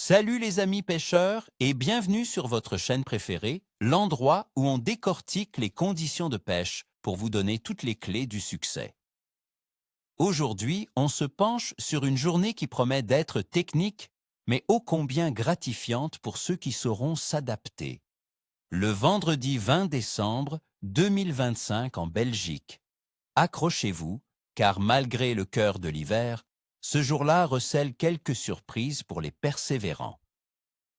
Salut les amis pêcheurs et bienvenue sur votre chaîne préférée, l'endroit où on décortique les conditions de pêche pour vous donner toutes les clés du succès. Aujourd'hui, on se penche sur une journée qui promet d'être technique, mais ô combien gratifiante pour ceux qui sauront s'adapter. Le vendredi 20 décembre 2025 en Belgique. Accrochez-vous, car malgré le cœur de l'hiver, ce jour-là recèle quelques surprises pour les persévérants.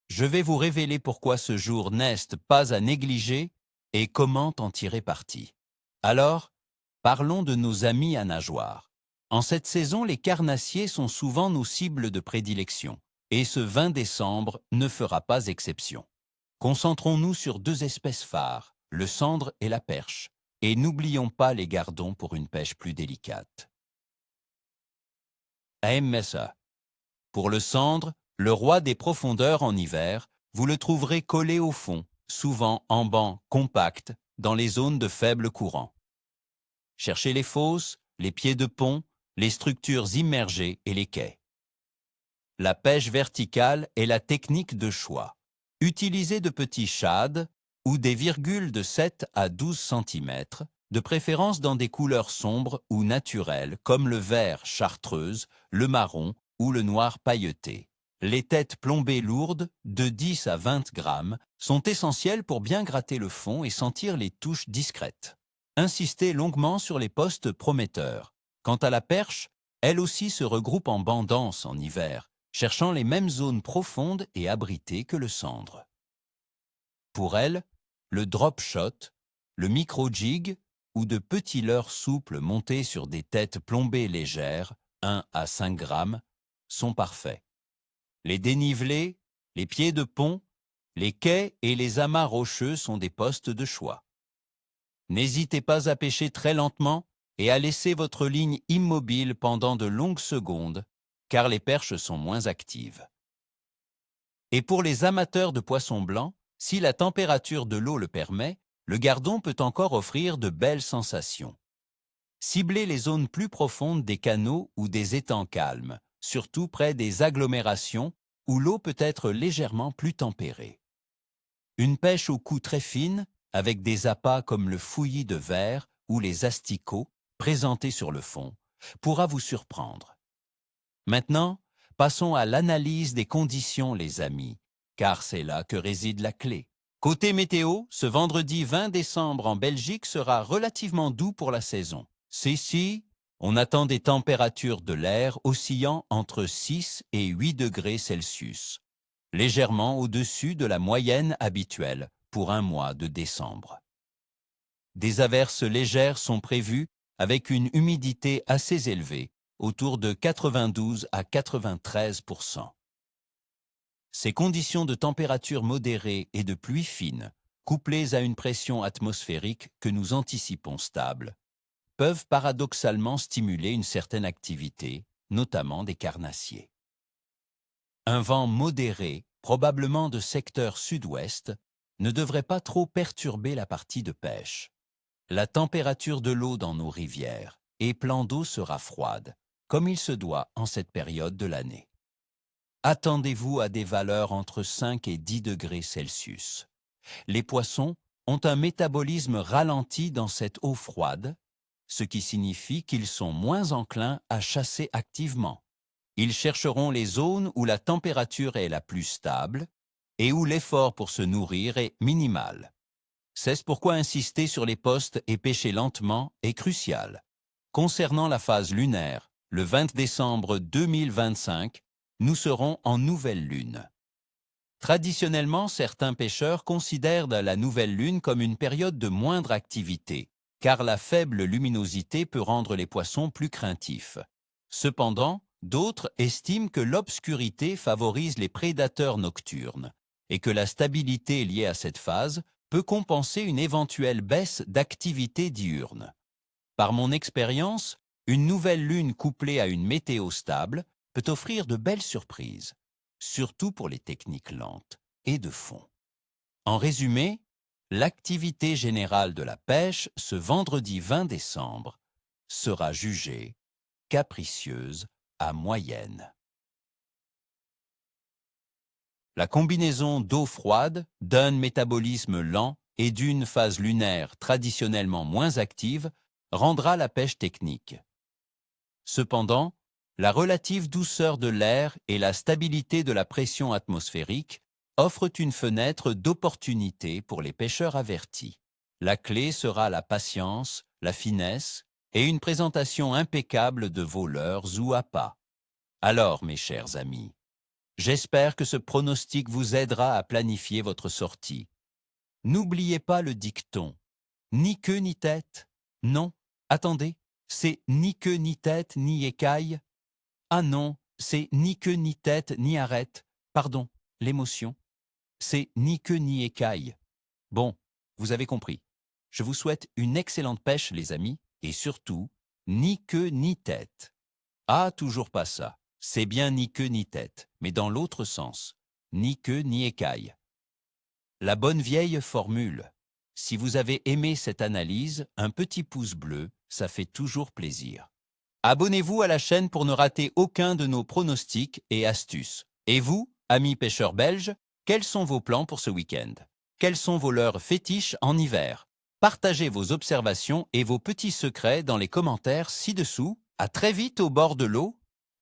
Je vais vous révéler pourquoi ce jour n'est pas à négliger et comment en tirer parti. Alors, parlons de nos amis à nageoires. En cette saison, les carnassiers sont souvent nos cibles de prédilection, et ce 20 décembre ne fera pas exception. Concentrons-nous sur deux espèces phares, le sandre et la perche, et n'oublions pas les gardons pour une pêche plus délicate. AMSA. Pour le sandre, le roi des profondeurs en hiver, vous le trouverez collé au fond, souvent en banc compact, dans les zones de faible courant. Cherchez les fosses, les pieds de pont, les structures immergées et les quais. La pêche verticale est la technique de choix. Utilisez de petits shad ou des virgules de 7 à 12 cm, de préférence dans des couleurs sombres ou naturelles comme le vert chartreuse, le marron ou le noir pailleté. Les têtes plombées lourdes, de 10 à 20 grammes, sont essentielles pour bien gratter le fond et sentir les touches discrètes. Insistez longuement sur les postes prometteurs. Quant à la perche, elle aussi se regroupe en bancs denses en hiver, cherchant les mêmes zones profondes et abritées que le sandre. Pour elle, le drop shot, le micro-jig ou de petits leurres souples montés sur des têtes plombées légères, 1 à 5 grammes, sont parfaits. Les dénivelés, les pieds de pont, les quais et les amas rocheux sont des postes de choix. N'hésitez pas à pêcher très lentement et à laisser votre ligne immobile pendant de longues secondes, car les perches sont moins actives. Et pour les amateurs de poissons blancs, si la température de l'eau le permet, le gardon peut encore offrir de belles sensations. Ciblez les zones plus profondes des canaux ou des étangs calmes, surtout près des agglomérations où l'eau peut être légèrement plus tempérée. Une pêche au cou très fine, avec des appâts comme le fouillis de verre ou les asticots présentés sur le fond, pourra vous surprendre. Maintenant, passons à l'analyse des conditions, les amis, car c'est là que réside la clé. Côté météo, ce vendredi 20 décembre en Belgique sera relativement doux pour la saison. Si, on attend des températures de l'air oscillant entre 6 et 8 degrés Celsius, légèrement au-dessus de la moyenne habituelle pour un mois de décembre. Des averses légères sont prévues avec une humidité assez élevée, autour de 92 à 93%. Ces conditions de température modérée et de pluie fine, couplées à une pression atmosphérique que nous anticipons stable, peuvent paradoxalement stimuler une certaine activité, notamment des carnassiers. Un vent modéré, probablement de secteur sud-ouest, ne devrait pas trop perturber la partie de pêche. La température de l'eau dans nos rivières et plans d'eau sera froide, comme il se doit en cette période de l'année. Attendez-vous à des valeurs entre 5 et 10 degrés Celsius. Les poissons ont un métabolisme ralenti dans cette eau froide, ce qui signifie qu'ils sont moins enclins à chasser activement. Ils chercheront les zones où la température est la plus stable et où l'effort pour se nourrir est minimal. C'est pourquoi insister sur les postes et pêcher lentement est crucial. Concernant la phase lunaire, le 20 décembre 2025, nous serons en nouvelle lune. Traditionnellement, certains pêcheurs considèrent la nouvelle lune comme une période de moindre activité, car la faible luminosité peut rendre les poissons plus craintifs. Cependant, d'autres estiment que l'obscurité favorise les prédateurs nocturnes et que la stabilité liée à cette phase peut compenser une éventuelle baisse d'activité diurne. Par mon expérience, une nouvelle lune couplée à une météo stable peut offrir de belles surprises, surtout pour les techniques lentes et de fond. En résumé, l'activité générale de la pêche ce vendredi 20 décembre sera jugée capricieuse à moyenne. La combinaison d'eau froide, d'un métabolisme lent et d'une phase lunaire traditionnellement moins active rendra la pêche technique. Cependant, la relative douceur de l'air et la stabilité de la pression atmosphérique offrent une fenêtre d'opportunité pour les pêcheurs avertis. La clé sera la patience, la finesse et une présentation impeccable de vos leurres ou appâts. Alors, mes chers amis, j'espère que ce pronostic vous aidera à planifier votre sortie. N'oubliez pas le dicton « ni queue ni tête ». Non, attendez, c'est « ni queue ni tête ni écaille ». Ah non, c'est « ni queue ni tête ni arête ». Pardon, l'émotion. C'est « ni queue ni écaille ». Bon, vous avez compris. Je vous souhaite une excellente pêche, les amis, et surtout, ni queue ni tête. Ah, toujours pas ça. C'est bien ni queue ni tête, mais dans l'autre sens. Ni queue ni écaille. La bonne vieille formule. Si vous avez aimé cette analyse, un petit pouce bleu, ça fait toujours plaisir. Abonnez-vous à la chaîne pour ne rater aucun de nos pronostics et astuces. Et vous, amis pêcheurs belges, quels sont vos plans pour ce week-end? Quels sont vos leurres fétiches en hiver? Partagez vos observations et vos petits secrets dans les commentaires ci-dessous. À très vite au bord de l'eau